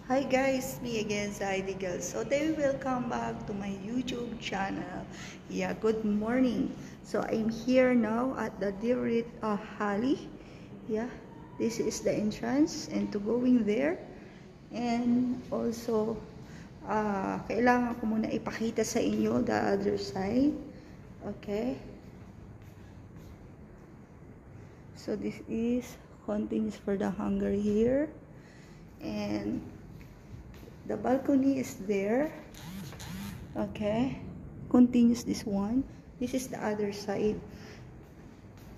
Hi guys, me again, Zaidi Girl. So today welcome back to my YouTube channel. Yeah, good morning. So I'm here now at the Dirit Hali. Yeah, this is the entrance and to going there. And also, kailangan ko muna ipakita sa inyo the other side. Okay. So this is continues for the hangar here. And the balcony is there. Okay, continues this one. This is the other side.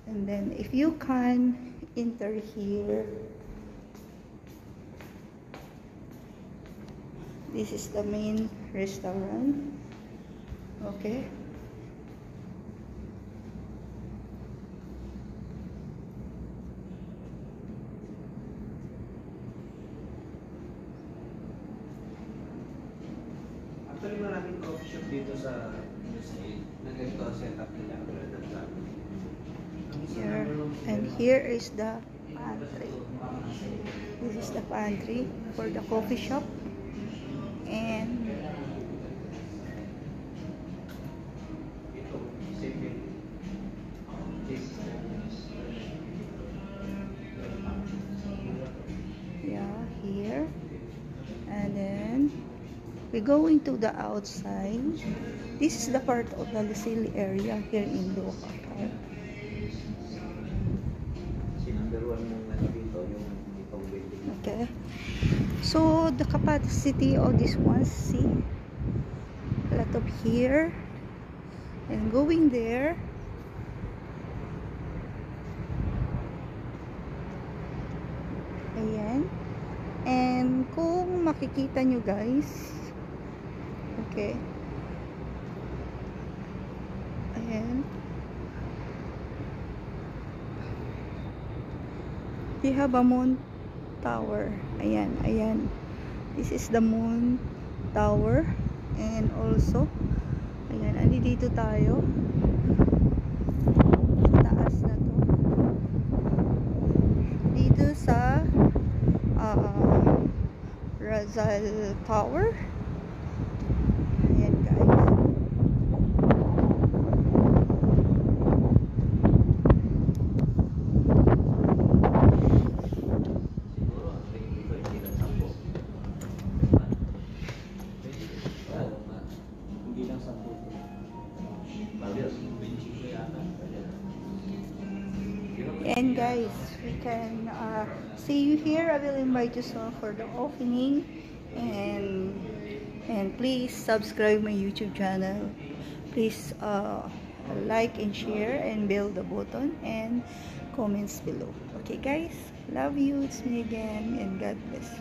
And then if you can enter here, this is the main restaurant. Okay, actually, maraming coffee shop dito sa side na ganito ang setup nila. here. And here is the pantry. This is the pantry for the coffee shop. And Ito, same yeah, here. And then we go into the outside. This is the part of the Lucille area here in Doha Park. Sinundaruan mo na dito yung itong building. Okay, so the capacity of this one, see a lot of here and going there. Ayan. And kung makikita nyo guys, okay, ayan, we have a moon tower. Ayan, ayan, this is the moon tower. And also, ayan, andito tayo sa taas na to, dito sa Rizal Tower. Ayan guys. Siguro, ang tingin dito, hindi lang 10. Hindi lang 10. Bagay, 25 yata. And guys, we can see you here. I will invite you soon for the opening. And please subscribe my YouTube channel. Please like and share and bell the button and comments below. Okay guys, love you. It's me again and God bless.